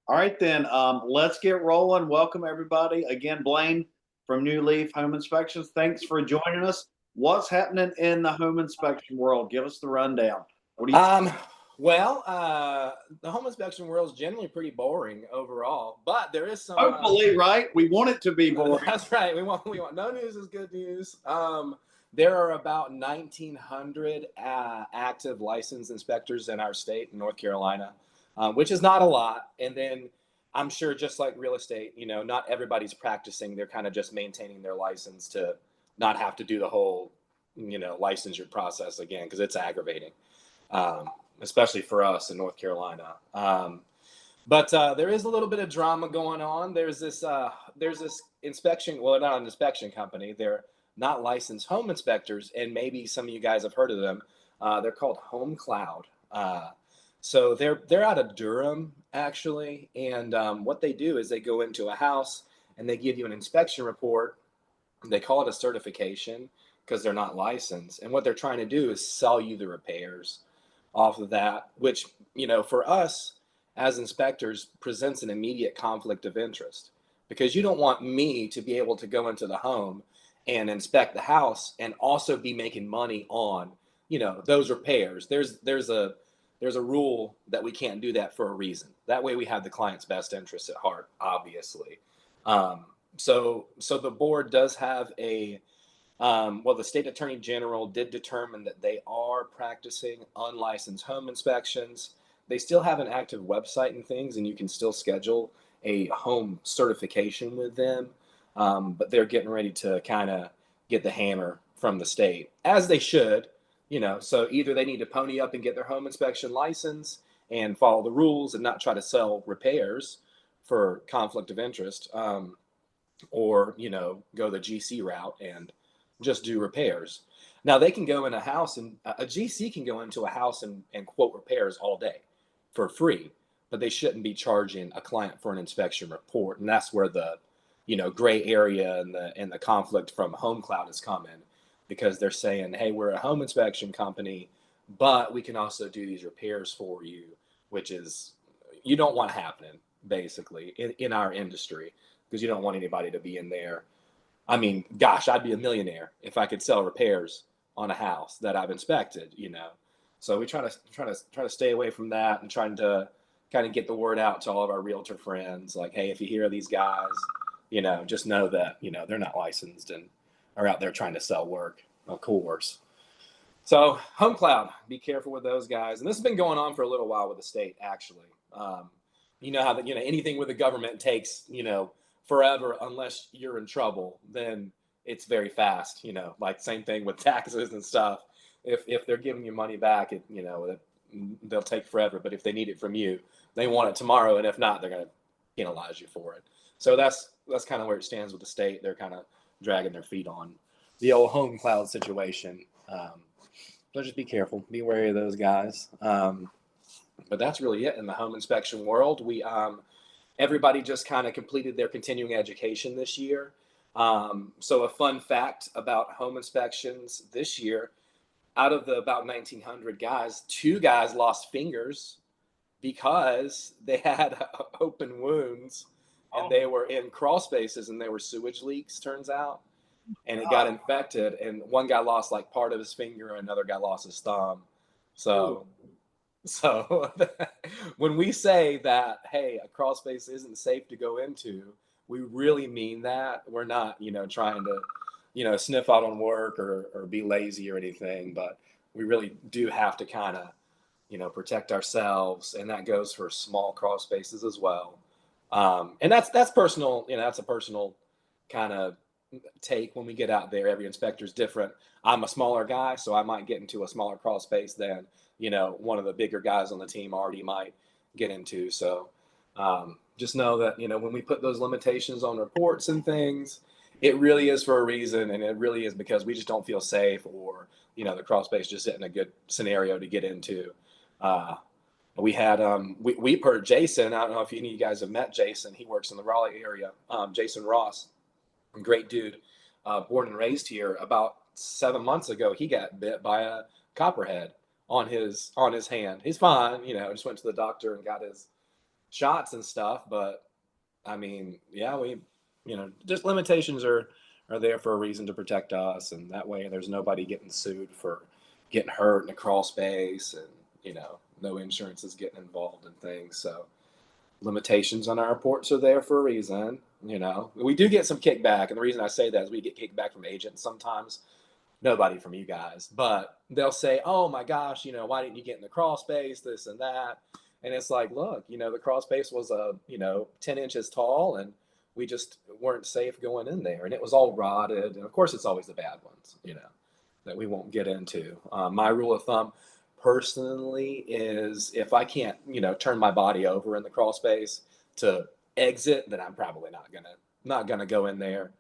All right, then. Let's get rolling. Welcome, everybody. Again, Blaine from New Leaf Home Inspections. Thanks for joining us. What's happening in the home inspection world? Give us the rundown. What do you? Um, the home inspection world is generally pretty boring overall, but there is some. Hopefully, right? We want it to be boring. That's right. We want no news is good news. There are about 1,900 active licensed inspectors in our state, in North Carolina, which is not a lot. And then I'm sure, just like real estate, not everybody's practicing. They're kind of just maintaining their license to not have to do the whole, licensure process again because it's aggravating, um, especially for us in North Carolina. But there is a little bit of drama going on. There's this inspection. Well, not an inspection company. They're not licensed home inspectors, and maybe some of you guys have heard of them. They're called Home Cloud. So they're out of Durham actually, and what they do is they go into a house and they give you an inspection report. They call it a certification because they're not licensed, and what they're trying to do is sell you the repairs off of that, which for us as inspectors presents an immediate conflict of interest because you don't want me to be able to go into the home and inspect the house and also be making money on those repairs. There's a rule that we can't do that for a reason. That way we have the client's best interest at heart, obviously. So the board does have the state attorney general did determine that they are practicing unlicensed home inspections. They still have an active website and things, and you can still schedule a home certification with them. But they're getting ready to kind of get the hammer from the state, as they should. So either they need to pony up and get their home inspection license and follow the rules and not try to sell repairs for conflict of interest, or go the GC route and just do repairs. Now they can go in a house, and a GC can go into a house and quote repairs all day for free, but they shouldn't be charging a client for an inspection report. And that's where the gray area and the conflict from Home Cloud is coming, because they're saying, hey, we're a home inspection company, but we can also do these repairs for you, which is you don't want happening basically in our industry, because you don't want anybody to be in there. I mean, gosh, I'd be a millionaire if I could sell repairs on a house that I've inspected. So we try to stay away from that and trying to kind of get the word out to all of our realtor friends, like, hey, if you hear these guys, just know that they're not licensed and are out there trying to sell work, of course. So Home Cloud, be careful with those guys. And this has been going on for a little while with the state, actually. You know how anything with the government takes forever unless you're in trouble. Then it's very fast. Like same thing with taxes and stuff. If they're giving you money back, they'll take forever. But if they need it from you, they want it tomorrow. And if not, they're going to penalize you for it. So that's kind of where it stands with the state. They're kind of dragging their feet on the old Home Cloud situation. So just be careful, be wary of those guys. But that's really it in the home inspection world. Everybody just kind of completed their continuing education this year. So a fun fact about home inspections this year: out of the about 1,900 guys, 2 guys lost fingers because they had open wounds and they were in crawl spaces and they were sewage leaks, turns out, and it got infected. And one guy lost like part of his finger, and another guy lost his thumb. So, so when we say that, hey, a crawl space isn't safe to go into, we really mean that. We're not, trying to, sniff out on work or be lazy or anything, but we really do have to kind of, protect ourselves, and that goes for small crawl spaces as well. And that's personal. That's a personal kind of take when we get out there. Every inspector is different. I'm a smaller guy, so I might get into a smaller crawl space than one of the bigger guys on the team already might get into. So just know that when we put those limitations on reports and things, it really is for a reason, and it really is because we just don't feel safe, or the crawl space just isn't a good scenario to get into. We had we put Jason. I don't know if any of you guys have met Jason. He works in the Raleigh area. Jason Ross, great dude, born and raised here. About 7 months ago, he got bit by a copperhead on his hand. He's fine, just went to the doctor and got shots and stuff. But I mean, yeah, just limitations are there for a reason to protect us, and that way there's nobody getting sued for getting hurt in a crawl space, and no insurance is getting involved in things. So limitations on our reports are there for a reason. We do get some kickback, and the reason I say that is we get kickback from agents sometimes. Nobody from you guys, but they'll say, "Oh my gosh, why didn't you get in the crawl space? This and that." And it's like, look, the crawl space was 10 inches tall, and we just weren't safe going in there, and it was all rotted. And of course, it's always the bad ones, that we won't get into. My rule of thumb, personally, is if I can't, turn my body over in the crawl space to exit, then I'm probably not gonna go in there,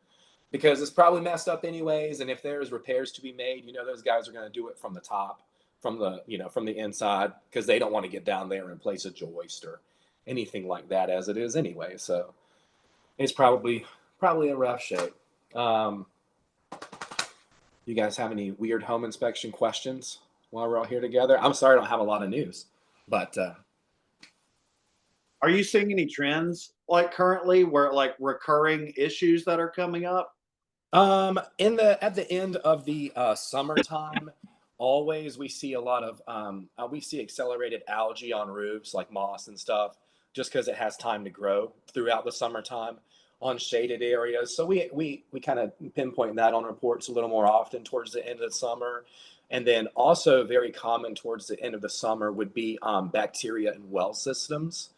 because it's probably messed up anyways. And if there's repairs to be made, those guys are going to do it from the top, from the inside, because they don't want to get down there and place a joist or anything like that as it is anyway. So it's probably in rough shape. You guys have any weird home inspection questions while we're all here together? I'm sorry I don't have a lot of news, but are you seeing any trends like currently where like recurring issues that are coming up? At the end of the summertime, always we see a lot of we see accelerated algae on roofs, like moss and stuff, just because it has time to grow throughout the summertime on shaded areas. So we kind of pinpoint that on reports a little more often towards the end of the summer. And then also very common towards the end of the summer would be bacteria in well systems.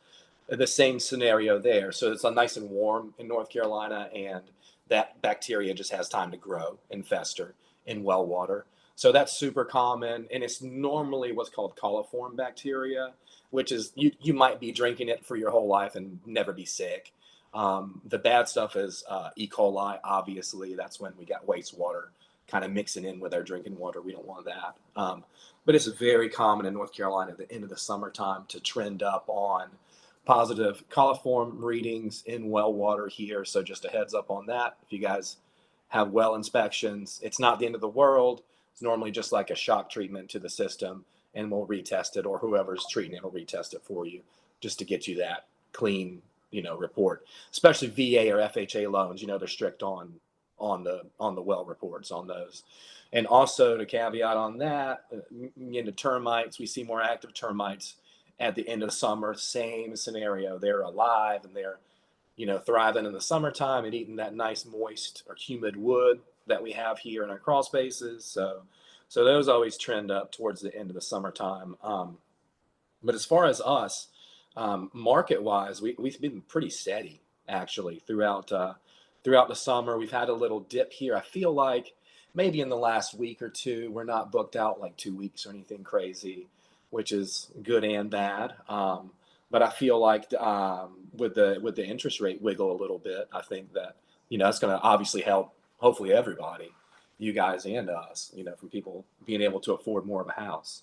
The same scenario there. So it's nice and warm in North Carolina, and that bacteria just has time to grow and fester in well water. So that's super common, and it's normally what's called coliform bacteria, which is you might be drinking it for your whole life and never be sick. The bad stuff is E. coli. Obviously, that's when we got wastewater kind of mixing in with our drinking water. We don't want that. But it's very common in North Carolina at the end of the summertime to trend up on positive coliform readings in well water here. So just a heads up on that. If you guys have well inspections, it's not the end of the world. It's normally just like a shock treatment to the system, and we'll retest it, or whoever's treating it will retest it for you, just to get you that clean, report. Especially VA or FHA loans, they're strict on the well reports on those. And also to caveat on that, into termites, we see more active termites at the end of the summer. Same scenario. They're alive and they're, thriving in the summertime and eating that nice moist or humid wood that we have here in our crawl spaces. So those always trend up towards the end of the summertime. But as far as us, market wise, we've been pretty steady actually throughout the summer. We've had a little dip here. I feel like maybe in the last week or two, we're not booked out like 2 weeks or anything crazy, which is good and bad. But I feel like with the interest rate wiggle a little bit, I think that it's going to obviously help hopefully everybody, you guys and us, from people being able to afford more of a house.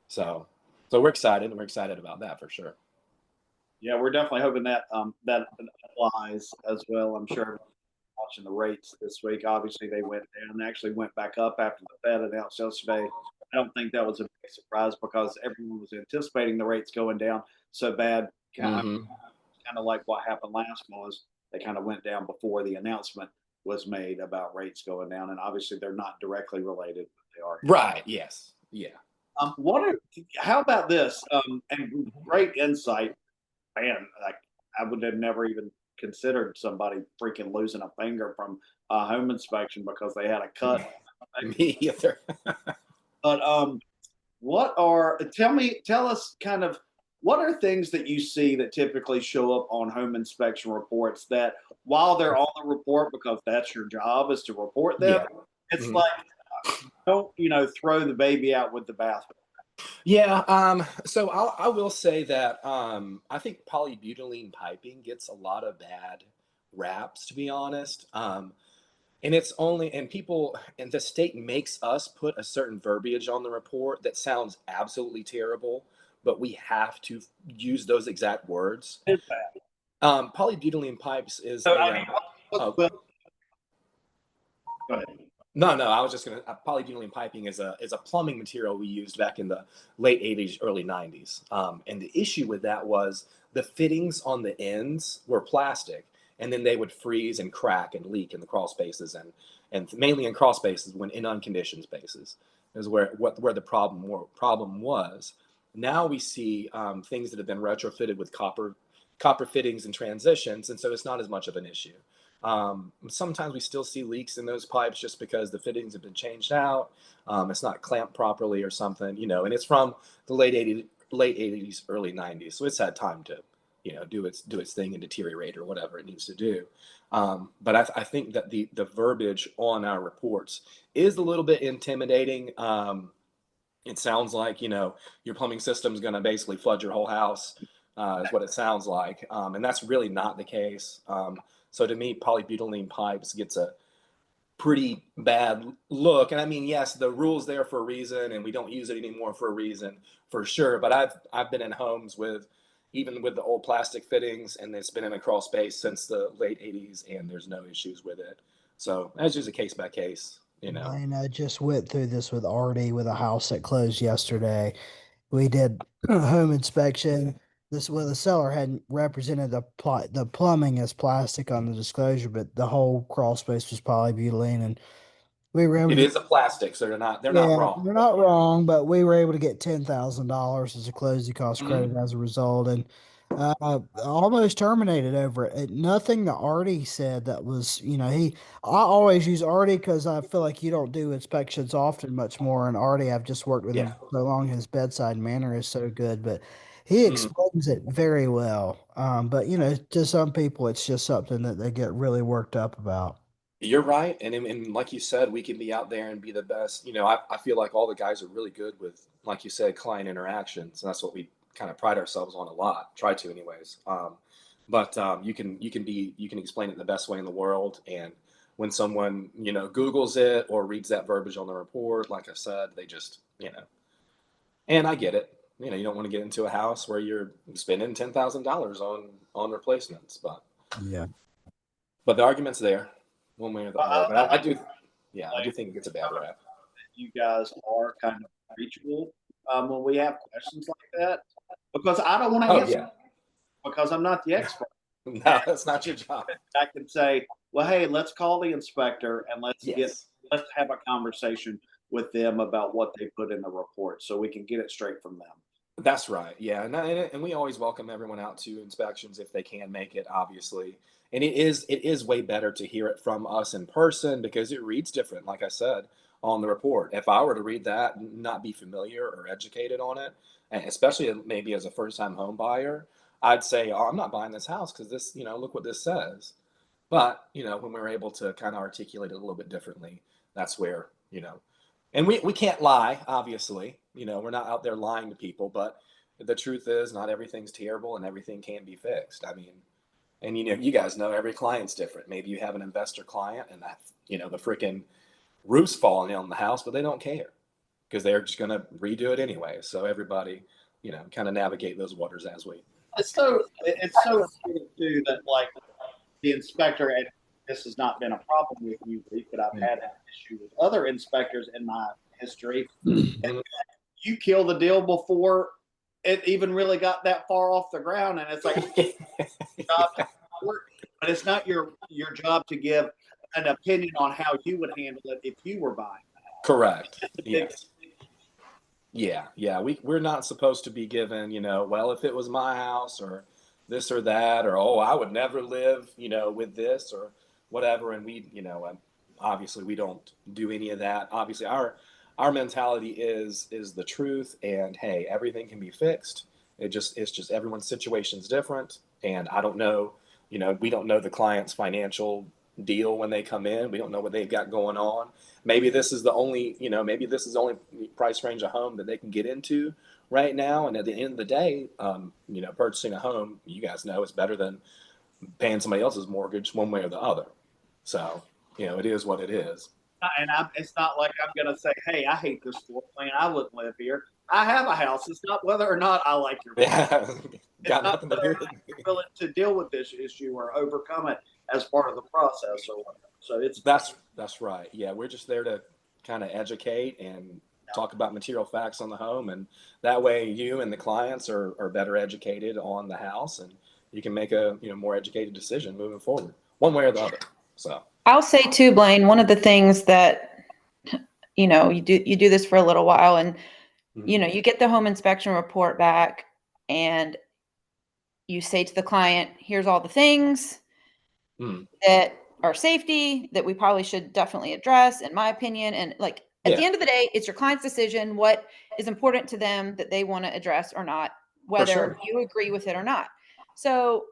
So we're excited, and we're excited about that for sure. Yeah, we're definitely hoping that that applies as well. I'm sure watching the rates this week. Obviously, they went down. They actually went back up after the Fed announced yesterday. I don't think that was a big surprise because everyone was anticipating the rates going down so bad. Kind of like what happened last was they kind of went down before the announcement was made about rates going down, and obviously they're not directly related, but they are. Right. Yes. Yeah. How about this? And great insight, man. Like I would have never even considered somebody freaking losing a finger from a home inspection because they had a cut. Me either. But tell us kind of what are things that you see that typically show up on home inspection reports that while they're on the report, because that's your job is to report them, it's like don't throw the baby out with the bathwater. Yeah. So I will say that I think polybutylene piping gets a lot of bad raps, to be honest. And it's only, and people, and the state makes us put a certain verbiage on the report that sounds absolutely terrible, but we have to use those exact words. It's bad. Polybutylene pipes is So, I mean, oh, go ahead. No, no, I was just gonna polybutylene piping is a plumbing material we used back in the late '80s, early '90s. And the issue with that was the fittings on the ends were plastic, and then they would freeze and crack and leak in the crawl spaces, and mainly in crawl spaces when in unconditioned spaces is where the problem was. Now we see things that have been retrofitted with copper fittings and transitions, and so it's not as much of an issue. Sometimes we still see leaks in those pipes just because the fittings have been changed out. It's not clamped properly or something, and it's from the late 80s, early 90s. So it's had time to, do its thing and deteriorate or whatever it needs to do. But I think that the verbiage on our reports is a little bit intimidating. It sounds like, your plumbing system is going to basically flood your whole house, is what it sounds like. And that's really not the case. So to me, polybutylene pipes gets a pretty bad look. And I mean, yes, the rule's there for a reason, and we don't use it anymore for a reason, for sure. But I've been in homes even with the old plastic fittings, and it's been in a crawl space since the late '80s, and there's no issues with it. So that's just a case by case. Blaine, I just went through this with Artie with a house that closed yesterday. We did a home inspection. The seller hadn't represented the plumbing as plastic on the disclosure, but the whole crawl space was polybutylene, and we were able to It get. is a plastic, so they're not Yeah, wrong. you're not wrong, but we were able to get $10,000 as a closing cost Mhm. credit as a result, and almost terminated over it. Nothing that Artie said that was, I always use Artie because I feel like you don't do inspections often much more. And Artie, I've just worked with him Yeah. so long, his bedside manner is so good, but he Mm. explains it very well. But to some people, it's just something that they get really worked up about. You're right, and like you said, we can be out there and be the best. I feel like all the guys are really good with, like you said, client interactions, and that's what we kind of pride ourselves on a lot. Try to, anyways. But you can explain it the best way in the world, and when someone Google's it or reads that verbiage on the report, like I said, they just and I get it. You don't want to get into a house where you're spending $10,000 on replacements, Yeah. but the argument's there, one way or the other. But I do, yeah, I do Like, think it gets a bad rap. you guys are kind of reachable when we have questions like that, because I don't want to Oh answer yeah, because I'm not the expert. no, that's not your job. I can say, well, hey, let's call the inspector and Yes, let's have a conversation with them about what they put in the report so we can get it straight from them. that's right. Yeah, and we always welcome everyone out to inspections if they can make it, obviously. And it is way better to hear it from us in person because it reads different, like I said, on the report. If I were to read that and not be familiar or educated on it, and especially maybe as a first-time home buyer, I'd say, "Oh, I'm not buying this house because this, look what this says." But, when we're able to kind of articulate it a little bit differently, that's where, and we can't lie, obviously. We're not out there lying to people, but the truth is not everything's terrible and everything can be fixed. I mean, and you guys know every client's different. Maybe you have an investor client and that, the freaking roof's falling in on the house, but they don't care because they're just going to redo it anyway. So everybody, kind of navigate those waters as we. It's so important too that like the inspector, and this has not been a problem with you, but I've had an issue with other inspectors in my history. Mhm. You kill the deal before it even really got that far off the ground, and it's like job to work, but it's not your job to give an opinion on how you would handle it if you were buying. Correct. It's a big, Yes. Yeah, yeah. We're not supposed to be given, well, if it was my house or this or that, or oh, I would never live, with this or whatever. And obviously we don't do any of that. Obviously, our mentality is the truth, and hey, everything can be fixed. It's just everyone's situation's different, and I don't know, we don't know the client's financial deal when they come in. We don't know what they've got going on. Maybe this is the only price range of home that they can get into right now. And at the end of the day, purchasing a home, you guys know, is better than paying somebody else's mortgage one way or the other. So, it is what it is. and it's not like I'm going to say, hey, I hate this floor plan. I wouldn't live here. I have a house. It's not whether or not I like your place. Yeah, It's got not nothing to whether do or with not it. you're willing to deal with this issue or overcome it as part of the process or whatever. So it's That's right. Yeah, we're just there to kind of educate and talk about material facts on the home, and that way you and the clients are better educated on the house, and you can make a more educated decision moving forward, one way or the other. So I'll say too, Blaine, one of the things that, you do this for a little while, and, you get the home inspection report back and you say to the client, here's all the things that are safety that we probably should definitely address, in my opinion. And like, at the end of the day, it's your client's decision what is important to them that they want to address or not, whether you agree with it or not. So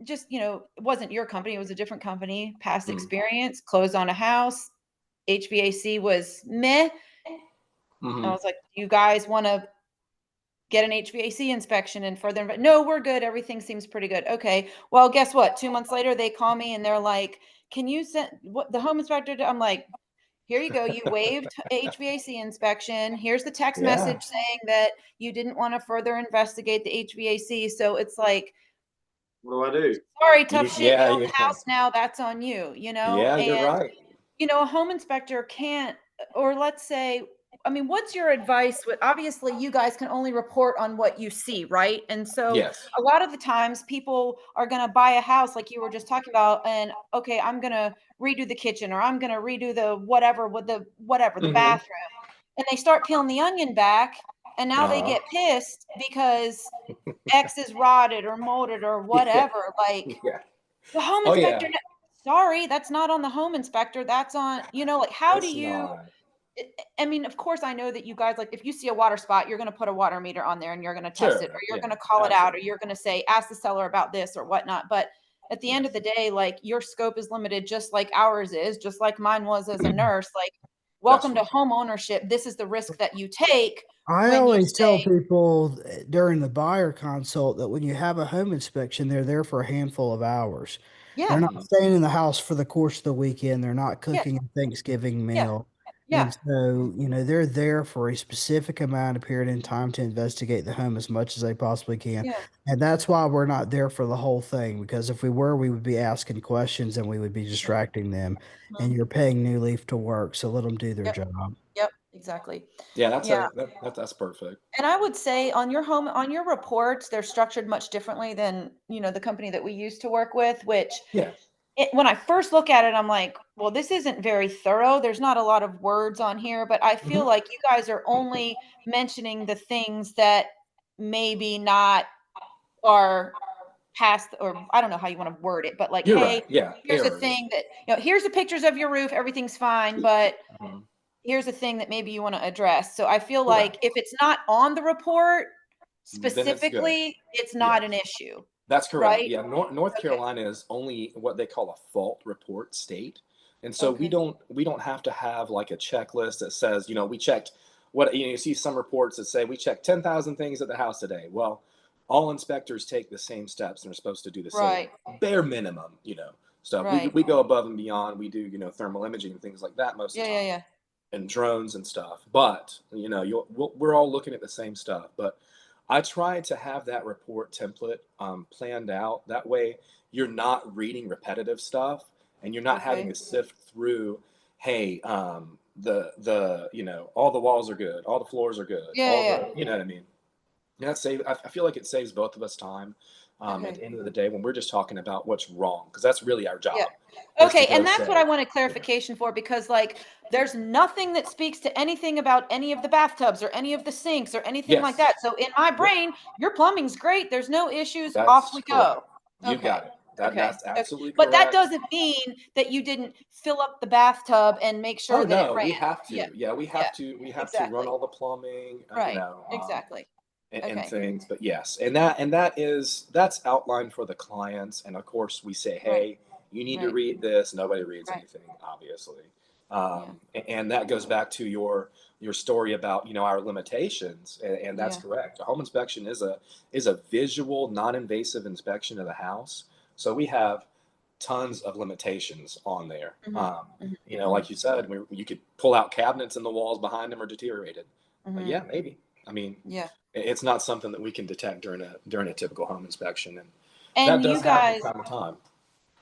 just, it wasn't your company, it was a different company, past experience, closed on a house, HVAC was meh. I was like, you guys want to get an HVAC inspection and further, no, we're good. Everything seems pretty good. Okay. Well, guess what? 2 months later, they call me and they're like, can you send what the home inspector? I'm like, here you go. You waived HVAC inspection. Here's the text message saying that you didn't want to further investigate the HVAC. So it's like, what do I do? Sorry, tough shit. You own the house now. That's on you, Yeah, and, you're right. A home inspector can't, or let's say, I mean, what's your advice with, obviously you guys can only report on what you see, right? And so a lot of the times people are going to buy a house like you were just talking about, and okay, I'm going to redo the kitchen, or I'm going to redo the whatever with the bathroom. And they start peeling the onion back, and now they get pissed because X is rotted or molded or whatever. Like the home inspector, sorry, that's not on the home inspector. That's on, like, how do you, I mean, of course, I know that you guys, like, if you see a water spot, you're going to put a water meter on there and you're going to test it, or you're going to call it out, or you're going to say, ask the seller about this or whatnot. But at the end of the day, like, your scope is limited, just like ours is, just like mine was as a nurse. Like, welcome to home ownership. This is the risk that you take. I always tell people during the buyer consult that when you have a home inspection, they're there for a handful of hours. They're not staying in the house for the course of the weekend. They're not cooking a Thanksgiving meal. And so, they're there for a specific amount of period in time to investigate the home as much as they possibly can. And that's why we're not there for the whole thing, because if we were, we would be asking questions and we would be distracting them. And you're paying New Leaf to work, so let them do their job. Yep, exactly. Yeah, that's perfect. And I would say on your reports, they're structured much differently than, the company that we used to work with, which when I first look at it, I'm like, well, this isn't very thorough. There's not a lot of words on here, but I feel like you guys are only mentioning the things that maybe not are past, or I don't know how you want to word it, but like, hey, here's a thing that, here's the pictures of your roof. Everything's fine, but here's a thing that maybe you want to address. So I feel like if it's not on the report specifically, it's not an issue. That's correct. Right? Yeah, North Carolina is only what they call a fault report state, and so we don't have to have like a checklist that says, we checked what you see some reports that say we checked 10,000 things at the house today. Well, all inspectors take the same steps and are supposed to do the same bare minimum, stuff. We go above and beyond. We do thermal imaging and things like that most of the time, and drones and stuff. But we're all looking at the same stuff, but I try to have that report template planned out. That way you're not reading repetitive stuff and you're not having to sift through, hey, all the walls are good, all the floors are good, you know what I mean? And I feel like it saves both of us time at the end of the day when we're just talking about what's wrong, because that's really our job. Okay, and that's what I wanted clarification for, because like there's nothing that speaks to anything about any of the bathtubs or any of the sinks or anything like that. So in my brain, your plumbing's great. There's no issues. Off we go. You got it. That's absolutely correct. But that doesn't mean that you didn't fill up the bathtub and make sure that it ran. We have to. Yeah, we have to. We have to run all the plumbing. Exactly. And things. But yes, and that's outlined for the clients. And of course, we say, hey, you need to read this. Nobody reads anything, obviously. And that goes back to your story about our limitations, and that's correct. A home inspection is a visual, non-invasive inspection of the house. So we have tons of limitations on there. Like you said, you could pull out cabinets and the walls behind them are deteriorated. Yeah, maybe. I mean, it's not something that we can detect during a typical home inspection, and that does happen time to time.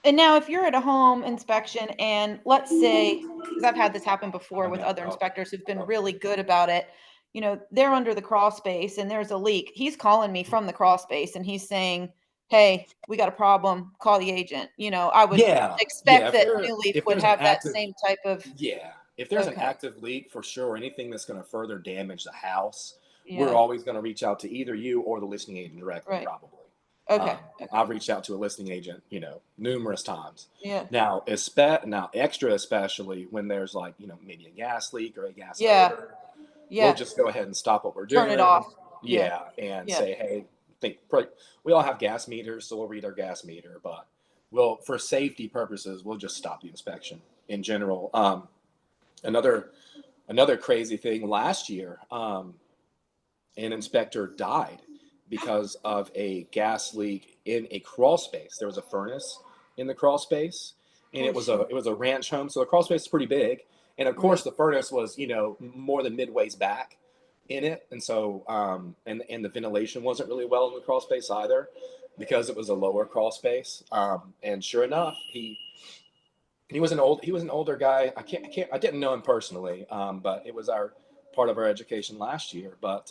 And now if you're at a home inspection and let's say, because I've had this happen before with other inspectors who've been really good about it, you know, they're under the crawl space and there's a leak. He's calling me from the crawl space and he's saying, hey, we got a problem, call the agent. You know, I would expect that New Leaf would have that same type of. Yeah. If there's an active leak, for sure, anything that's going to further damage the house, we're always going to reach out to either you or the listing agent directly, probably. Okay. I've reached out to a listing agent, you know, numerous times. Yeah. Now, extra especially when there's like, you know, maybe a gas leak or a gas odor, we'll just go ahead and stop what we're doing. Turn it off. And say, hey, we all have gas meters, so we'll read our gas meter, but for safety purposes, we'll just stop the inspection in general. Another crazy thing last year, an inspector died because of a gas leak in a crawl space. There was a furnace in the crawl space, and it was a ranch home, so the crawl space is pretty big. And of course, the furnace was, you know, more than midways back in it, and so and the ventilation wasn't really well in the crawl space either, because it was a lower crawl space. And sure enough, he was an older guy. I didn't know him personally, but it was part of our education last year. But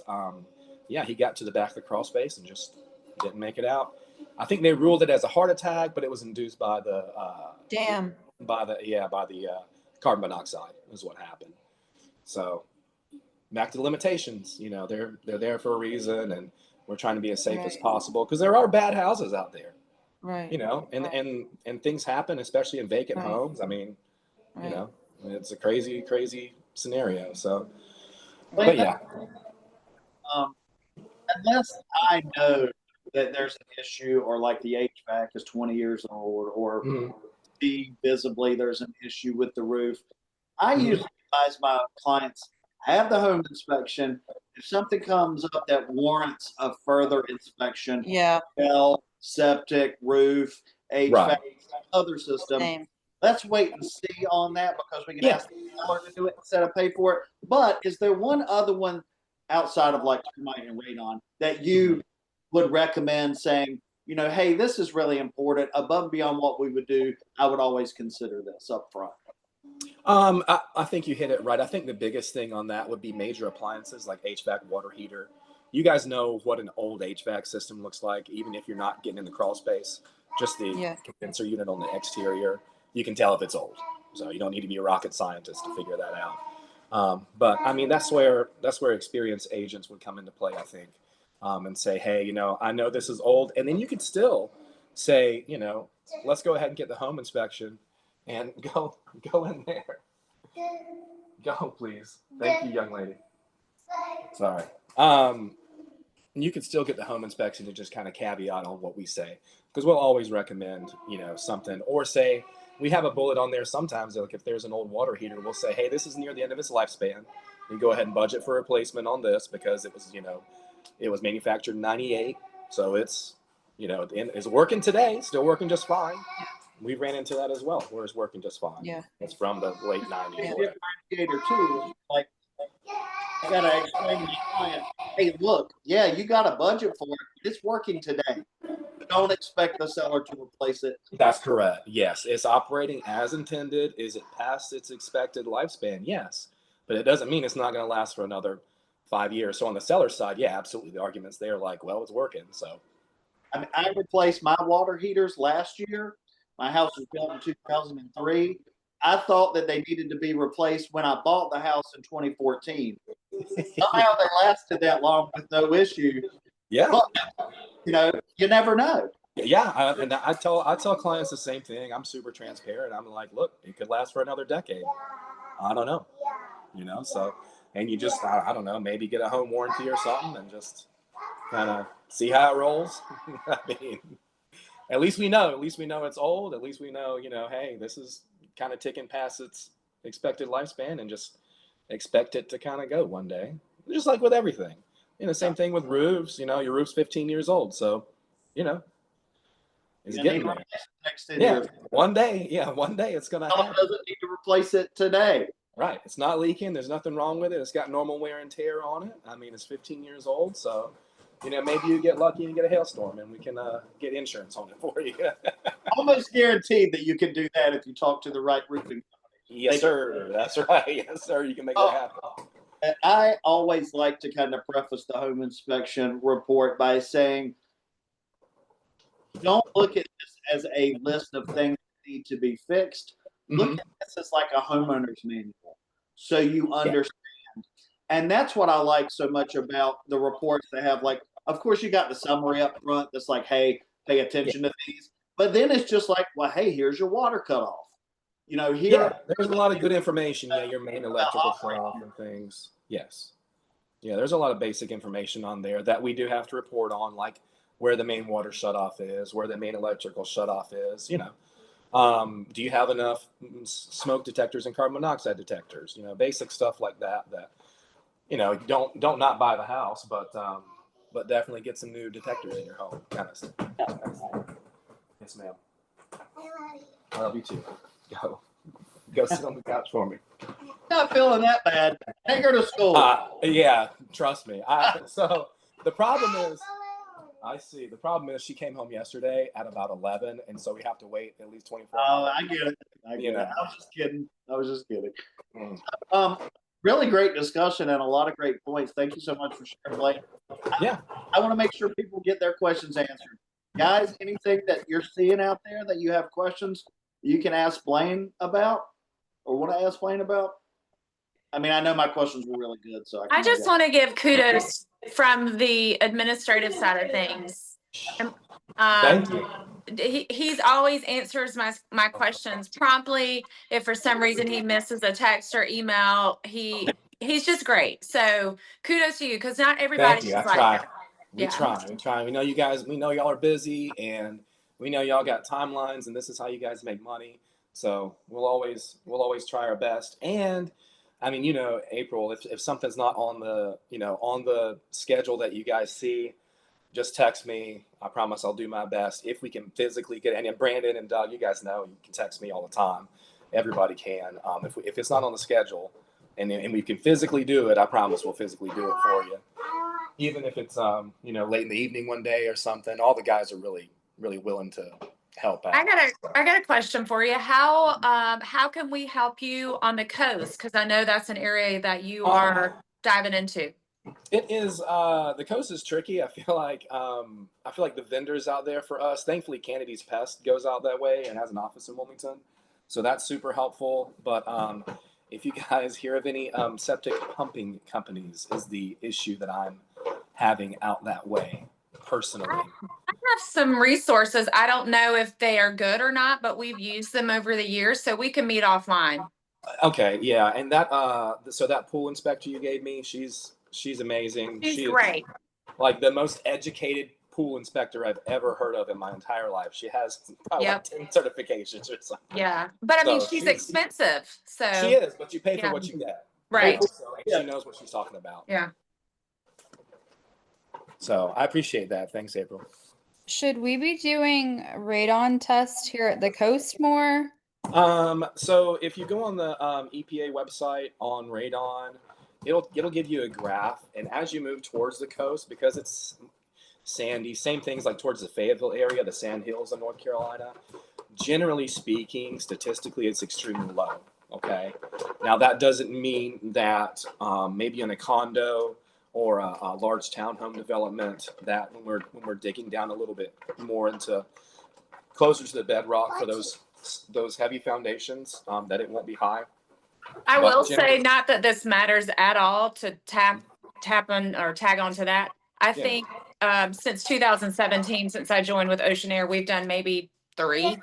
he got to the back of the crawl space and just didn't make it out. I think they ruled it as a heart attack, but it was induced by the carbon monoxide is what happened. So back to the limitations. You know, they're there for a reason, and we're trying to be as safe as possible, because there are bad houses out there. Right. You know, and things happen, especially in vacant homes. I mean, you know, it's a crazy scenario. So, but yeah. Unless I know that there's an issue, or like the HVAC is 20 years old, or visibly there's an issue with the roof, I usually advise my clients, have the home inspection. If something comes up that warrants a further inspection, well, septic, roof, HVAC, other system, let's wait and see on that, because we can ask the seller to do it instead of pay for it. But is there one other one outside of like termite and radon that you would recommend, saying, you know, hey, this is really important, above and beyond what we would do, I would always consider this up front? I think you hit it right. I think the biggest thing on that would be major appliances like HVAC, water heater. You guys know what an old HVAC system looks like, even if you're not getting in the crawl space. Just the condenser unit on the exterior, you can tell if it's old. So you don't need to be a rocket scientist to figure that out. But I mean, that's where experienced agents would come into play, I think, and say, hey, you know, I know this is old, and then you could still say, you know, let's go ahead and get the home inspection. And go in there. Go, please. Thank you, young lady. Sorry. You can still get the home inspection to just kind of caveat on what we say, because we'll always recommend, you know, something, or say we have a bullet on there sometimes. Like if there's an old water heater, we'll say, hey, this is near the end of its lifespan. You go ahead and budget for a replacement on this, because it was, you know, it was manufactured in '98, so it's, you know, it's working today, still working just fine. We ran into that as well, where it's working just fine. Yeah. It's from the late 90s. Differentiator too, like, I gotta explain to the client, hey, look, yeah, you got a budget for it. It's working today. Don't expect the seller to replace it. That's correct. Yes, it's operating as intended. Is it past its expected lifespan? Yes, but it doesn't mean it's not going to last for another 5 years. So on the seller side, yeah, absolutely. The argument's there, like, well, it's working. So, I mean, I replaced my water heaters last year. My house was built in 2003. I thought that they needed to be replaced when I bought the house in 2014. Somehow they lasted that long with no issue. Yeah. But, you know, you never know. Yeah, and I tell clients the same thing. I'm super transparent. I'm like, look, it could last for another decade. I don't know. You know, so, and you just, I don't know, maybe get a home warranty or something and just kind of see how it rolls. I mean, at least we know it's old. At least we know, you know, hey, this is kind of ticking past its expected lifespan, and just expect it to kind of go one day. Just like with everything. You know, same thing with roofs. You know, your roof's 15 years old. So, you know, it's getting there. Next 10 years. One day it's going to happen. Doesn't need to replace it today. Right. It's not leaking. There's nothing wrong with it. It's got normal wear and tear on it. I mean, it's 15 years old. So, maybe you get lucky and get a hailstorm, and we can get insurance on it for you. Almost guaranteed that you can do that if you talk to the right roofing company. Yes, sir. That's right. Yes, sir. You can make that happen. I always like to kind of preface the home inspection report by saying, don't look at this as a list of things that need to be fixed. Look at this as like a homeowner's manual, so you understand. And that's what I like so much about the reports they have. Like, of course, you got the summary up front that's like, hey, pay attention to these. But then it's just like, well, hey, here's your water cutoff. Here. There's a lot of good information. Yeah, your main electrical cutoff and things. Yes. Yeah, there's a lot of basic information on there that we do have to report on, like where the main water shutoff is, where the main electrical shutoff is. Do you have enough smoke detectors and carbon monoxide detectors? Basic stuff like that. Don't not buy the house, but definitely get some new detectors in your home, kind of stuff. Yes, ma'am. I love you too. Go sit on the couch for me. Not feeling that bad. Take her to school. Yeah, trust me. So the problem is, the problem is she came home yesterday at about 11, and so we have to wait at least 24 hours. I get it. I was just kidding. Really great discussion and a lot of great points. Thank you so much for sharing, Blaine. I want to make sure people get their questions answered. Guys, anything that you're seeing out there that you have questions you can ask Blaine about or want to ask Blaine about? I mean, I know my questions were really good, so I just want to give kudos from the administrative side of things. Thank you. He's always answers my questions promptly. If for some reason he misses a text or email, he's just great. So kudos to you, because not everybody's Thank you. like that. We try. We know you guys. We know y'all are busy, and we know y'all got timelines, and this is how you guys make money. So we'll always try our best. And I mean, April, if something's not on the schedule that you guys see, just text me. I promise I'll do my best. If we can physically get it, and Brandon and Doug, you guys know you can text me all the time. Everybody can. If it's not on the schedule, and we can physically do it, I promise we'll physically do it for you. Even if it's late in the evening one day or something, all the guys are really, really willing to help out. I got a question for you. How can we help you on the coast? Because I know that's an area that you are diving into. It is. The coast is tricky. I feel like the vendors out there for us. Thankfully, Kennedy's Pest goes out that way and has an office in Wilmington, so that's super helpful. But if you guys hear of any septic pumping companies, is the issue that I'm having out that way personally. I have some resources. I don't know if they are good or not, but we've used them over the years, so we can meet offline. Okay, yeah, and that so that pool inspector you gave me, she's amazing. She's great. Like the most educated pool inspector I've ever heard of in my entire life. She has probably like 10 certifications or something. Yeah, but I mean, she's expensive. So she is, but you pay for what you get. Right. So she knows what she's talking about. Yeah. So I appreciate that. Thanks, April. Should we be doing radon tests here at the coast more? So if you go on the EPA website on radon, it'll give you a graph, and as you move towards the coast, because it's sandy, same things like towards the Fayetteville area, the Sand Hills of North Carolina, generally speaking, statistically, it's extremely low. Okay. Now that doesn't mean that maybe in a condo or a large townhome development, that when we're digging down a little bit more into closer to the bedrock for those heavy foundations, that it won't be high. I will say, not that this matters at all to tap on or tag on to that. I think since 2017, since I joined with Ocean Air, we've done maybe 3,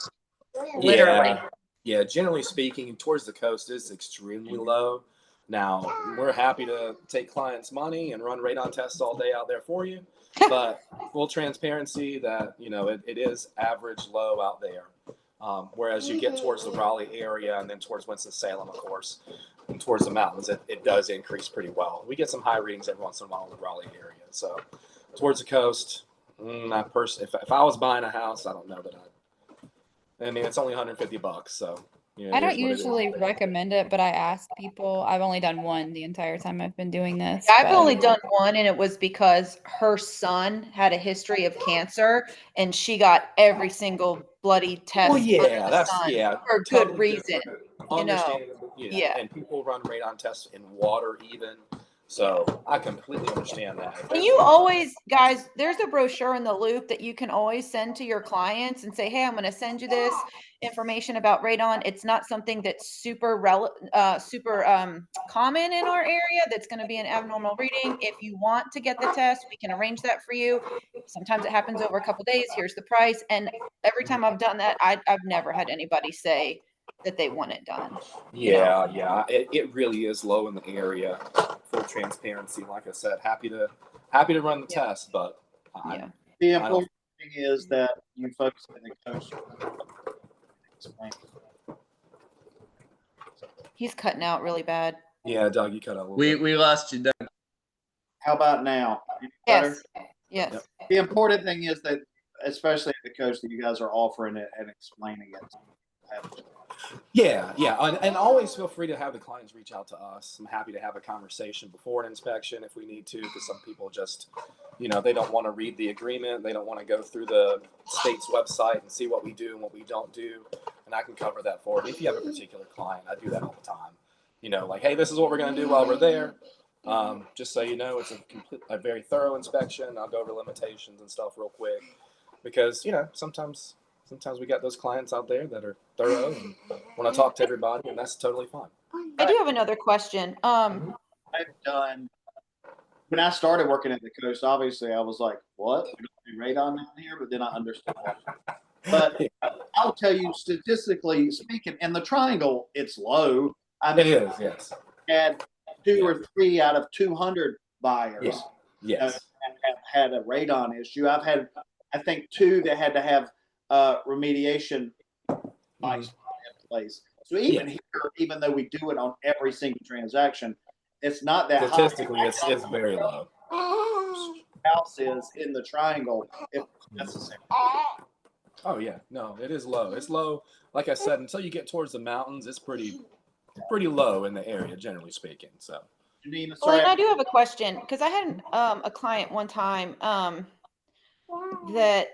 literally. Yeah, generally speaking, towards the coast is extremely low. Now, we're happy to take clients' money and run radon tests all day out there for you, but full transparency that, it is average low out there. Whereas you get towards the Raleigh area and then towards Winston-Salem, of course, and towards the mountains, it does increase pretty well. We get some high readings every once in a while in the Raleigh area. So towards the coast, if I was buying a house, I don't know that I mean, it's only $150, so You know, I it don't is what it is. usually recommend it, but I ask people. I've only done one the entire time I've been doing this. I've but- only done one, and it was because her son had a history of cancer, and she got every single bloody test Well, under yeah, the that's sun yeah, for good totally reason. different, you know. understandable. Yeah. And people run radon tests in water even, so I completely understand that. And you always, guys, there's a brochure in the loop that you can always send to your clients and say, hey, I'm going to send you this information about radon. It's not something that's super common in our area that's going to be an abnormal reading. If you want to get the test, we can arrange that for you. Sometimes it happens over a couple days. Here's the price. And every time I've done that, I've never had anybody say that they want it done. Yeah, yeah, it really is low in the area. Full transparency, like I said, happy to run the test, but Yeah. The important thing is that you folks in the coach explain. He's cutting out really bad. Yeah, Doug, you cut out a little bit. We lost you, Doug. How about now? Better? Yes. Yep. The important thing is that, especially the coach, that you guys are offering it and explaining it. Yeah, and always feel free to have the clients reach out to us. I'm happy to have a conversation before an inspection if we need to, because some people just, they don't want to read the agreement. They don't want to go through the state's website and see what we do and what we don't do, and I can cover that for them. If you have a particular client, I do that all the time. Like, hey, this is what we're going to do while we're there. Just so you know, it's a very thorough inspection. I'll go over limitations and stuff real quick, because sometimes we got those clients out there that are thorough and want to talk to everybody, and that's totally fine. I do have another question. I've done, when I started working at the coast, obviously I was like, what? We don't do radon down here? But then I understood why. But I'll tell you, statistically speaking, in the triangle, it's low. I mean, It is, yes. Had 2 or 3 out of 200 buyers Yes. have had a radon issue. I've had, I think, 2 that had to have remediation in place. So even here, even though we do it on every single transaction, it's not that statistically high. it's very low. House is in the triangle if necessary. Oh yeah, no, it is low. It's low, like I said, until you get towards the mountains. It's pretty low in the area, generally speaking. So, Janina, Well, sorry. and I do have a question, because I had a client one time that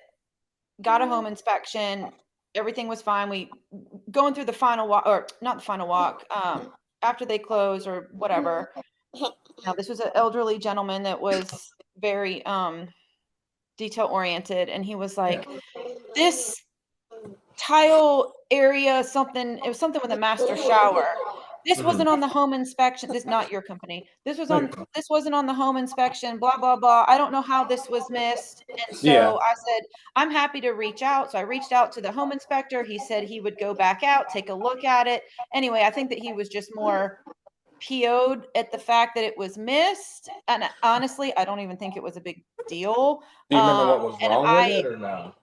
got a home inspection. Everything was fine. We going through the final walk, or not the final walk, after they close or whatever. Now, this was an elderly gentleman that was very detail oriented, and he was like, this tile area, something, it was something with a master shower. This wasn't on the home inspection. This not your company. This wasn't on the home inspection, blah, blah, blah. I don't know how this was missed. And so I said, I'm happy to reach out. So I reached out to the home inspector. He said he would go back out, take a look at it. Anyway, I think that he was just more PO'd at the fact that it was missed. And honestly, I don't even think it was a big deal. do you remember what was wrong with it or no?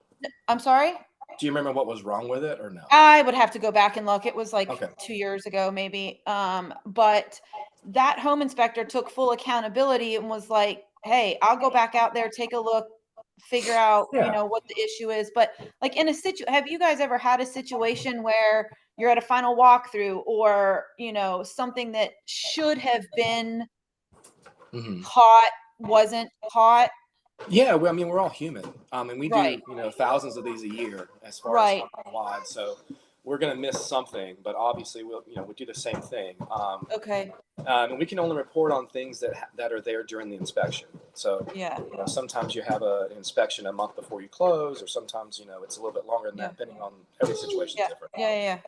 I'm sorry? Do you remember what was wrong with it or no? I would have to go back and look. It was like Okay. 2 years ago, maybe. But that home inspector took full accountability and was like, hey, I'll go back out there, take a look, figure out, what the issue is. But like have you guys ever had a situation where you're at a final walkthrough or, something that should have been caught, wasn't caught? Yeah, well, I mean, we're all human. And we do, thousands of these a year as far as wide. So we're going to miss something, but obviously we'll do the same thing. Okay. And we can only report on things that are there during the inspection. So, sometimes you have an inspection a month before you close, or sometimes, it's a little bit longer than that, depending on every situation is different. Yeah.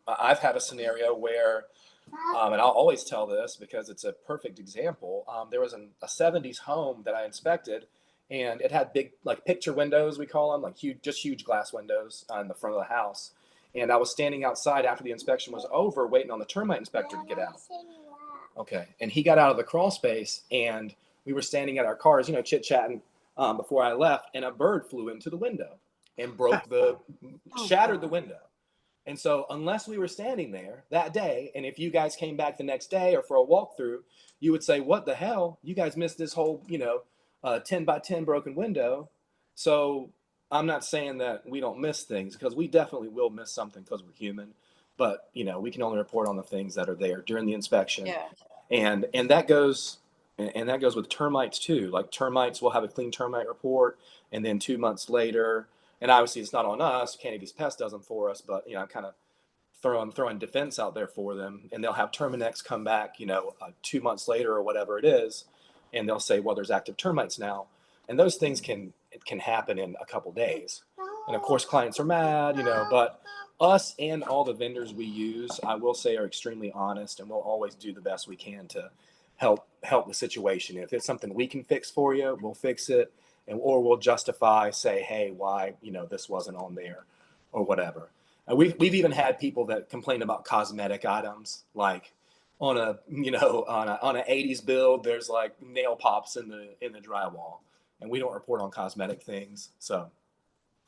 I've had a scenario where, and I'll always tell this because it's a perfect example. There was a 70s home that I inspected, and it had big, like, picture windows, we call them, like huge glass windows in the front of the house. And I was standing outside after the inspection was over, waiting on the termite inspector to get out. Okay. And he got out of the crawl space, and we were standing at our cars, chit-chatting before I left, and a bird flew into the window and shattered the window. And so unless we were standing there that day, and if you guys came back the next day or for a walkthrough, you would say, what the hell? You guys missed this whole, 10 by 10 broken window. So I'm not saying that we don't miss things, because we definitely will miss something because we're human. But we can only report on the things that are there during the inspection. Yeah. And that goes with termites too. Like termites, will have a clean termite report, and then 2 months later, and obviously it's not on us. Canada's Pest does them for us, but I'm kind of throwing defense out there for them, and they'll have Terminex come back, 2 months later or whatever it is, and they'll say, well, there's active termites now, and those things can happen in a couple days, and of course clients are mad, but us and all the vendors we use, I will say, are extremely honest, and we'll always do the best we can to help the situation. If it's something we can fix for you, we'll fix it, or we'll justify, say, hey, why this wasn't on there, or whatever. We've even had people that complain about cosmetic items, like on a on an 80s build, there's like nail pops in the drywall, and we don't report on cosmetic things. So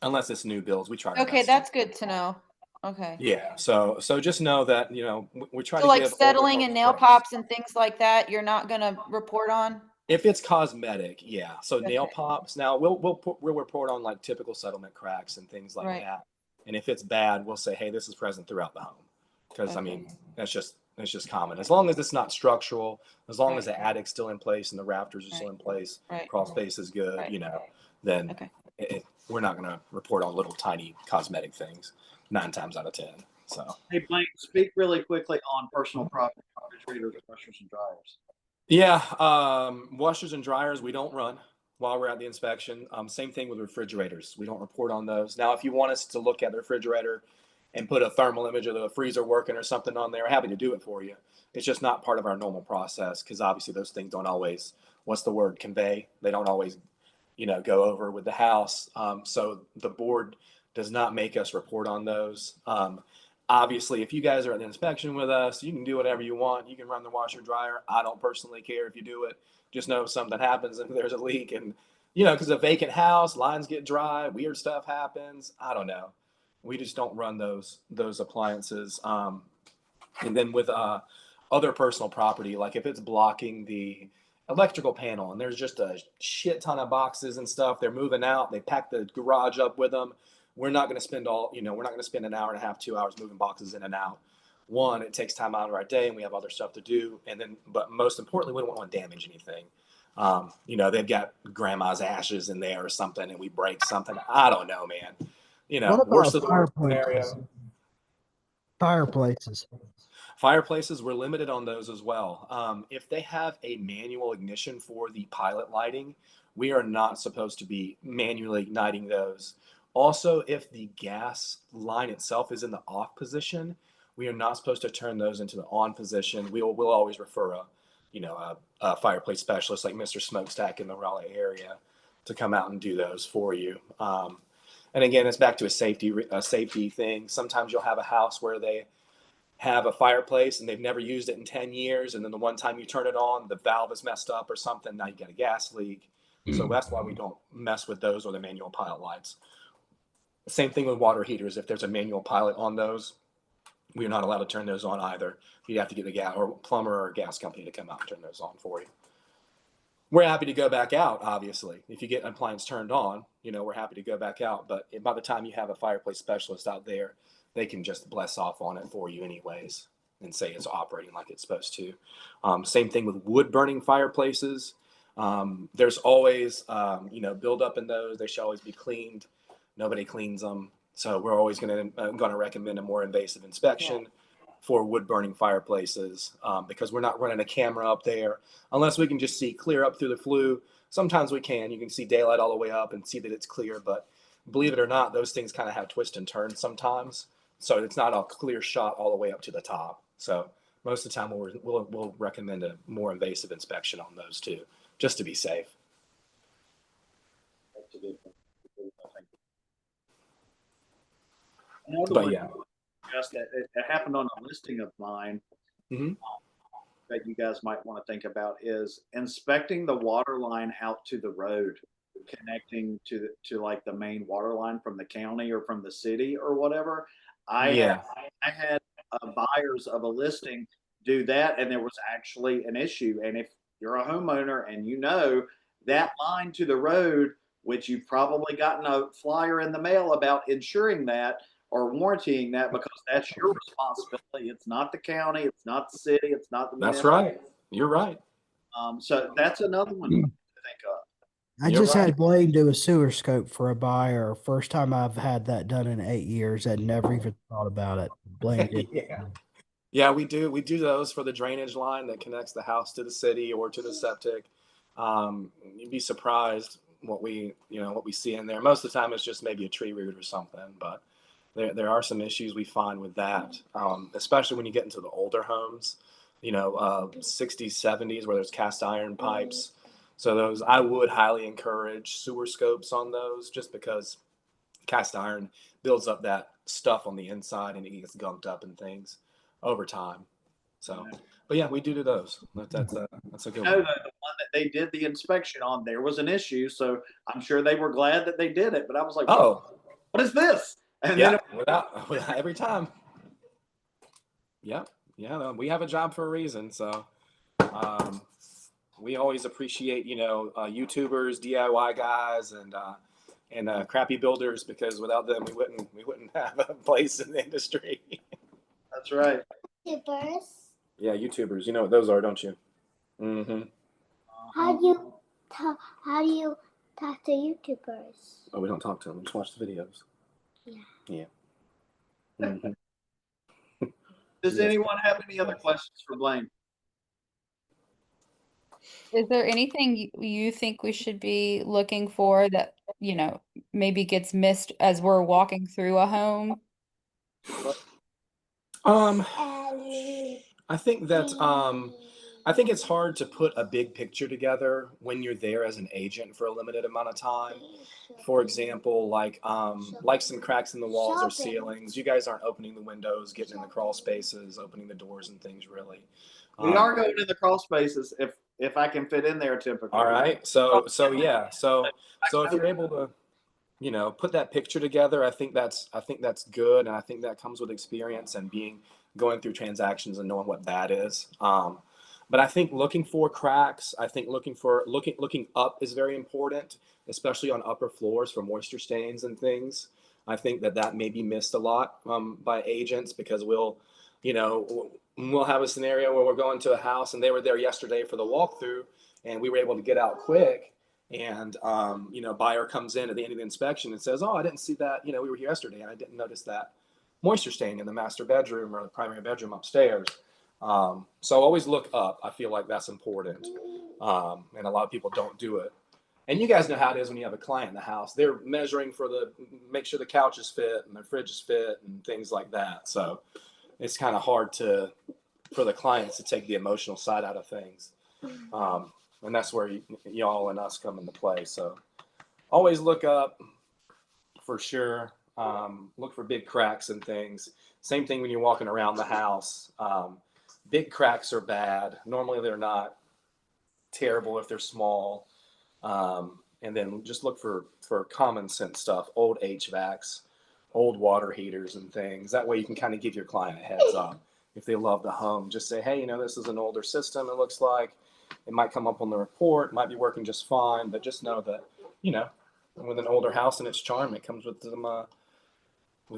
unless it's new builds, we try. Okay, that's good to know. Okay. Yeah. So just know that we try So to like give settling and nail pops and things like that, you're not gonna report on? If it's cosmetic, yeah. So nail Okay. pops. Now we'll report on like typical settlement cracks and things like Right. that. And if it's bad, we'll say, hey, this is present throughout the home, because Okay. that's just common. As long as it's not structural, as long as Right. the attic's still in place and the rafters are Right. still in place, Right. crawl space is good, Right. then Okay. we're not going to report on little tiny cosmetic things 9 times out of 10. So Hey, Blaine, speak really quickly on personal property, refrigerators, washers, and dryers. yeah, washers and dryers we don't run while we're at the inspection. Same thing with refrigerators. We don't report on those. Now, if you want us to look at the refrigerator and put a thermal image of the freezer working or something on there, we're happy to do it for you. It's just not part of our normal process, because obviously those things don't always, convey. They don't always, go over with the house. So the board does not make us report on those. Obviously, if you guys are at the inspection with us, you can do whatever you want. You can run the washer dryer. I don't personally care if you do it. Just know if something happens and there's a leak, and because a vacant house, lines get dry, weird stuff happens. I don't know. We just don't run those appliances. And then with other personal property, like if it's blocking the electrical panel and there's just a shit ton of boxes and stuff, they're moving out, they pack the garage up with them. We're not going to spend an hour and a half, 2 hours moving boxes in and out. One, it takes time out of our day, and we have other stuff to do. And then, but most importantly, we don't want to damage anything. They've got grandma's ashes in there or something, and we break something. I don't know, man. What about Worst of the worst fireplaces? scenario. Fireplaces. Fireplaces, we're limited on those as well. If they have a manual ignition for the pilot lighting, we are not supposed to be manually igniting those. Also, if the gas line itself is in the off position, we are not supposed to turn those into the on position. We'll always refer a fireplace specialist like Mr. Smokestack in the Raleigh area to come out and do those for you. And again, it's back to a safety thing. Sometimes you'll have a house where they have a fireplace and they've never used it in 10 years. And then the one time you turn it on, the valve is messed up or something. Now you got a gas leak. So that's why we don't mess with those or the manual pilot lights. Same thing with water heaters. If there's a manual pilot on those, we're not allowed to turn those on either. You have to get a gas or plumber or gas company to come out and turn those on for you. We're happy to go back out, obviously. If you get an appliance turned on, we're happy to go back out. But by the time you have a fireplace specialist out there, they can just bless off on it for you anyways and say it's operating like it's supposed to. Same thing with wood burning fireplaces. There's always, buildup in those. They should always be cleaned. Nobody cleans them. So we're always going to recommend a more invasive inspection for wood burning fireplaces, because we're not running a camera up there unless we can just see clear up through the flue. Sometimes we can. You can see daylight all the way up and see that it's clear, but believe it or not, those things kind of have twists and turns sometimes. So it's not a clear shot all the way up to the top. So most of the time we'll recommend a more invasive inspection on those too, just to be safe. But yeah, just that it happened on a listing of mine. Mm-hmm. That you guys might want to think about is inspecting the water line out to the road, connecting to like the main water line from the county or from the city or whatever. I had buyers of a listing do that, and there was actually an issue. And if you're a homeowner and that line to the road which you've probably gotten a flyer in the mail about insuring that or warrantying that, because that's your responsibility. It's not the county, it's not the city, it's not the That's municipality. right. You're right. So that's another one to think of. I You're just right. had Blaine do a sewer scope for a buyer. First time I've had that done in 8 years. I'd never even thought about it. Blaine did. Yeah, we do. We do those for the drainage line that connects the house to the city or to the septic. You'd be surprised what we see in there. Most of the time, it's just maybe a tree root or something. But there are some issues we find with that, especially when you get into the older homes, 60s, 70s, where there's cast iron pipes. So those, I would highly encourage sewer scopes on those, just because cast iron builds up that stuff on the inside and it gets gunked up and things over time. So, but yeah, we do those. That's a good one. The one that they did the inspection on, there was an issue, so I'm sure they were glad that they did it. But I was like, oh, what is this? And yeah, then without every time. Yep. Yeah, we have a job for a reason. So we always appreciate, YouTubers, DIY guys, and crappy builders, because without them, we wouldn't have a place in the industry. that's right. YouTubers. Yeah, YouTubers. You know what those are, don't you? Mm-hmm. How do you talk to YouTubers? Oh, we don't talk to them. We just watch the videos. Yeah. Mm-hmm. Does Yes. anyone have any other questions for Blaine? Is there anything you think we should be looking for that, maybe gets missed as we're walking through a home? I think that I think it's hard to put a big picture together when you're there as an agent for a limited amount of time. For example, like some cracks in the walls or ceilings. You guys aren't opening the windows, getting in the crawl spaces, opening the doors and things, really. We are going in the crawl spaces if I can fit in there typically. All right. So yeah. So if you're able to, put that picture together, I think that's good, and I think that comes with experience and going through transactions and knowing what that is. But I think looking for cracks, I think looking up is very important, especially on upper floors for moisture stains and things. I think that may be missed a lot by agents, because we'll have a scenario where we're going to a house and they were there yesterday for the walkthrough and we were able to get out quick. And, buyer comes in at the end of the inspection and says, oh, I didn't see that. We were here yesterday and I didn't notice that moisture stain in the master bedroom or the primary bedroom upstairs. So always look up. I feel like that's important. And a lot of people don't do it. And you guys know how it is when you have a client in the house. They're measuring make sure the couches fit and the fridges fit and things like that. So it's kind of hard for the clients to take the emotional side out of things. And that's where y'all and us come into play. So always look up for sure. Look for big cracks and things. Same thing when you're walking around the house. Big cracks are bad. Normally they're not terrible if they're small. And then just look for common sense stuff, old HVACs, old water heaters and things. That way you can kind of give your client a heads up. If they love the home, just say, hey, this is an older system. It looks like it might come up on the report, might be working just fine, but just know that, with an older house and its charm, it comes with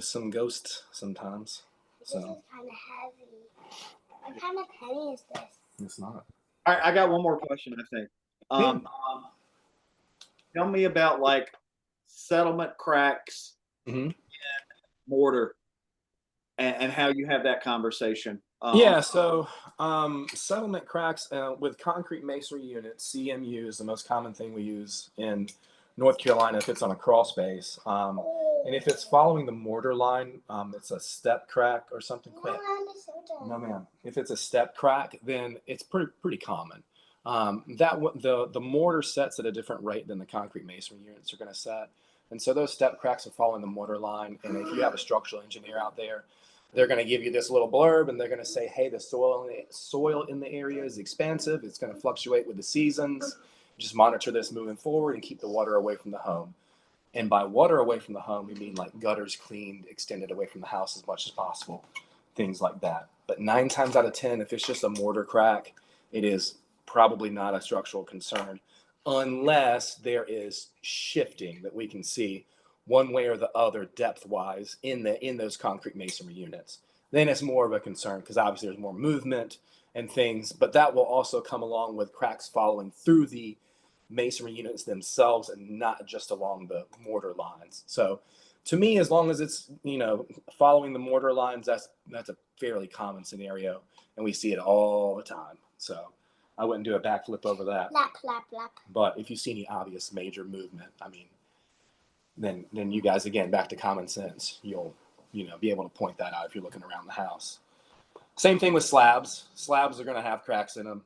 some ghosts sometimes. So. This is kind of heavy. What kind of penny is this? It's not. All right, I got one more question, I think. Tell me about like settlement cracks in mortar and how you have that conversation. So settlement cracks with concrete masonry units, CMU is the most common thing we use in North Carolina if it's on a crawl space. And if it's following the mortar line, it's a step crack or something. No, ma'am. If it's a step crack, then it's pretty common. The mortar sets at a different rate than the concrete masonry units are going to set. And so those step cracks are following the mortar line. And if you have a structural engineer out there, they're going to give you this little blurb and they're going to say, hey, the soil in the area is expansive. It's going to fluctuate with the seasons. Just monitor this moving forward and keep the water away from the home. And by water away from the home, we mean like gutters cleaned, extended away from the house as much as possible, things like that. But 9 times out of 10, if it's just a mortar crack, it is probably not a structural concern unless there is shifting that we can see one way or the other depth-wise in those concrete masonry units. Then it's more of a concern because obviously there's more movement and things, but that will also come along with cracks following through the masonry units themselves and not just along the mortar lines. So to me, as long as it's, following the mortar lines, that's a fairly common scenario, and we see it all the time. So I wouldn't do a backflip over that. Lap, lap, lap. But if you see any obvious major movement, I mean, then you guys, again, back to common sense, you'll be able to point that out if you're looking around the house. Same thing with slabs. Slabs are going to have cracks in them,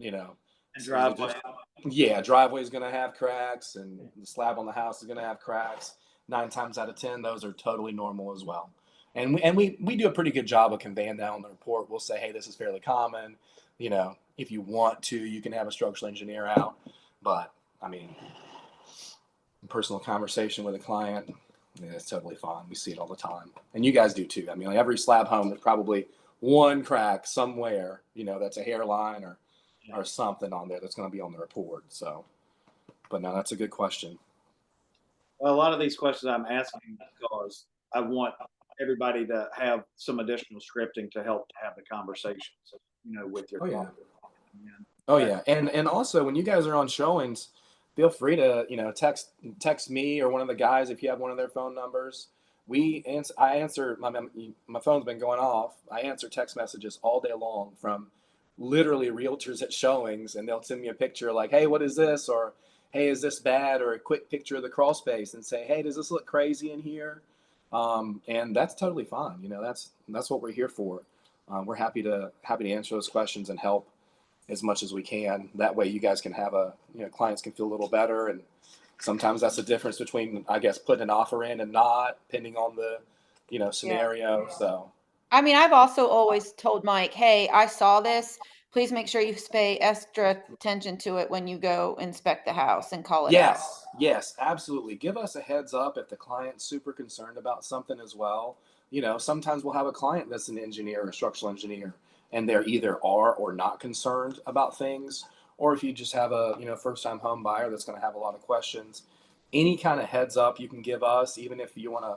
And driveway. Yeah, driveway is going to have cracks, and the slab on the house is going to have cracks. 9 times out of 10, those are totally normal as well. And we do a pretty good job of conveying that on the report. We'll say, hey, this is fairly common. If you want to, you can have a structural engineer out. But I mean, personal conversation with a client, it's totally fine. We see it all the time, and you guys do too. I mean, like every slab home, there's probably one crack somewhere, that's a hairline or something on there that's going to be on the report. So, but no, that's a good question. Well, a lot of these questions I'm asking because I want everybody to have some additional scripting to help to have the conversations, with your client. Oh yeah, and also when you guys are on showings, feel free to text me or one of the guys if you have one of their phone numbers. I answer my phone's been going off. I answer text messages all day long from literally realtors at showings, and they'll send me a picture like, hey, what is this? Or hey, is this bad? Or a quick picture of the crawl space and say, hey, does this look crazy in here? And that's totally fine. That's what we're here for. We're happy to answer those questions and help as much as we can. That way you guys can have clients can feel a little better. And sometimes that's the difference between, I guess, putting an offer in and not, depending on the, scenario. Yeah. So, I mean, I've also always told Mike, hey, I saw this. Please make sure you pay extra attention to it when you go inspect the house and call it out. Yes, absolutely. Give us a heads up if the client's super concerned about something as well. Sometimes we'll have a client that's an engineer or a structural engineer, and they're either are or not concerned about things. Or if you just have a, first-time home buyer that's going to have a lot of questions, any kind of heads up you can give us, even if you want to,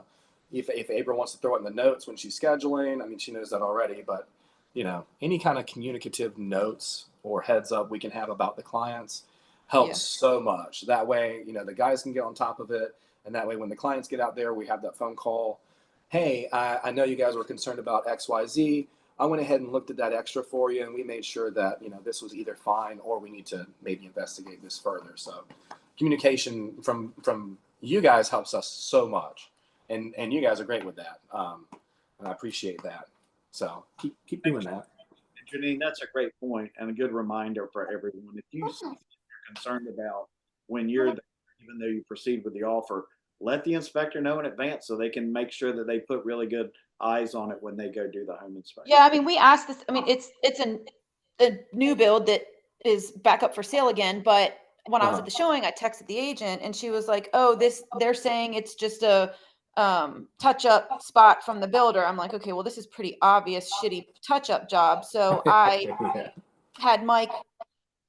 if Abra wants to throw it in the notes when she's scheduling, I mean, she knows that already, but any kind of communicative notes or heads up we can have about the clients helps so much. That way, the guys can get on top of it. And that way, when the clients get out there, we have that phone call. Hey, I know you guys were concerned about XYZ. I went ahead and looked at that extra for you, and we made sure that, this was either fine or we need to maybe investigate this further. So communication from you guys helps us so much. And you guys are great with that. And I appreciate that. So keep doing that. Janine, that's a great point and a good reminder for everyone. If you see something you're concerned about when you're there, even though you proceed with the offer, let the inspector know in advance so they can make sure that they put really good eyes on it when they go do the home inspection. Yeah, I mean, we asked this. I mean, it's a new build that is back up for sale again. But when I was at the showing, I texted the agent, and she was like, "Oh, they're saying it's just a touch-up spot from the builder." I'm like, okay, well, this is pretty obvious shitty touch-up job. So I had Mike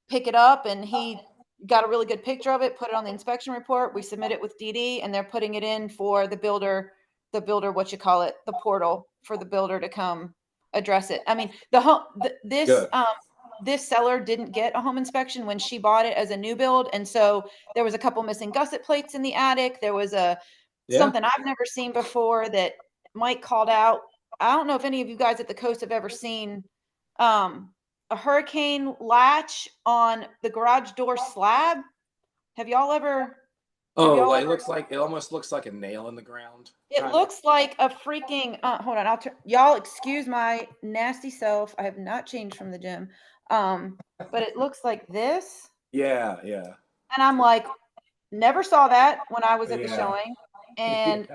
pick it up, and he got a really good picture of it, put it on the inspection report. We submit it with DD, and they're putting it in for the builder, the portal for the builder to come address it. I mean, this seller didn't get a home inspection when she bought it as a new build. And so there was a couple missing gusset plates in the attic. There was something I've never seen before that Mike called out. I don't know if any of you guys at the coast have ever seen a hurricane latch on the garage door slab. Have y'all ever? It almost looks like a nail in the ground. It looks like a freaking, hold on. Y'all excuse my nasty self. I have not changed from the gym. But it looks like this. Yeah. And I'm like, never saw that when I was at the showing. And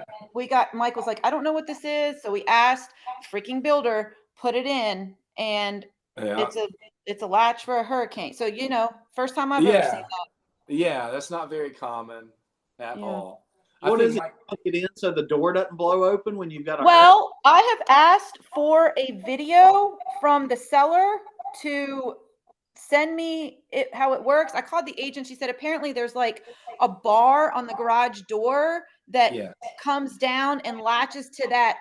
Mike was like, I don't know what this is. So we asked freaking builder, put it in, and it's a latch for a hurricane. So, first time I've ever seen that. Yeah, that's not very common at all. What is it? Plug it in so the door doesn't blow open when you've got a I have asked for a video from the seller to send me how it works. I called the agent. She said apparently there's like a bar on the garage door that comes down and latches to that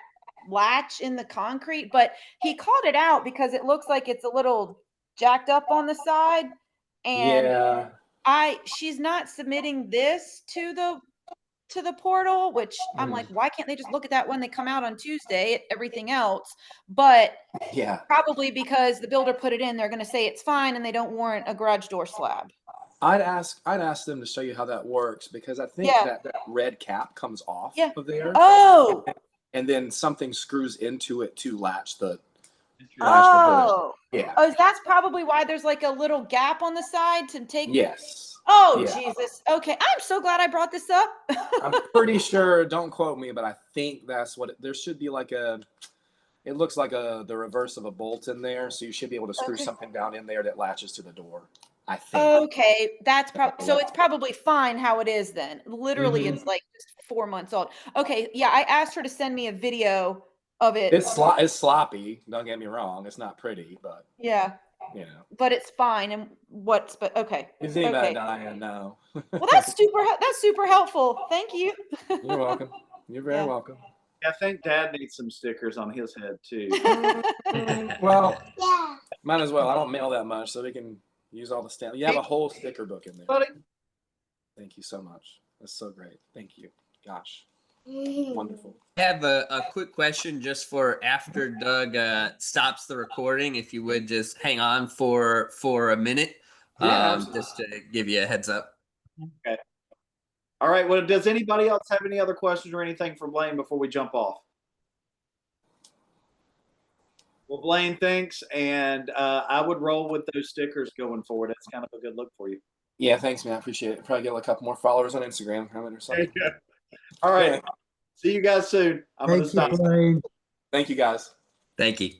latch in the concrete, but he called it out because it looks like it's a little jacked up on the side. And she's not submitting this to the portal, which I'm like, why can't they just look at that when they come out on Tuesday at everything else? But probably because the builder put it in, they're going to say it's fine and they don't warrant a garage door slab. I'd ask them to show you how that works, because I think that red cap comes off of there. Oh. And then something screws into it to latch the Oh. Yeah. Oh, that's probably why there's like a little gap on the side to take. Yes. Oh, Jesus. Okay. I'm so glad I brought this up. I'm pretty sure, don't quote me, but I think that's what there should be like it looks like the reverse of a bolt in there. So you should be able to screw something down in there that latches to the door, I think. Okay. That's so it's probably fine how it is then. Literally, it's like just 4 months old. Okay. Yeah. I asked her to send me a video of it. It's sloppy. Don't get me wrong. It's not pretty, but but it's fine. And but okay. His name Diane now. Well, that's super helpful. Thank you. You're welcome. You're very welcome. I think Dad needs some stickers on his head too. Well, might as well. I don't mail that much, so we can use all the stamps. You have a whole sticker book in there. Buddy. Thank you so much. That's so great. Thank you. Gosh. Wonderful. I have a quick question just for after Doug stops the recording. If you would just hang on for a minute, just to give you a heads up. Okay. All right. Well, does anybody else have any other questions or anything for Blaine before we jump off? Well, Blaine, thanks. And I would roll with those stickers going forward. That's kind of a good look for you. Yeah, thanks, man. I appreciate it. Probably get a couple more followers on Instagram or something. All right. See you guys soon. I'm going to stop. Thank you, guys. Thank you.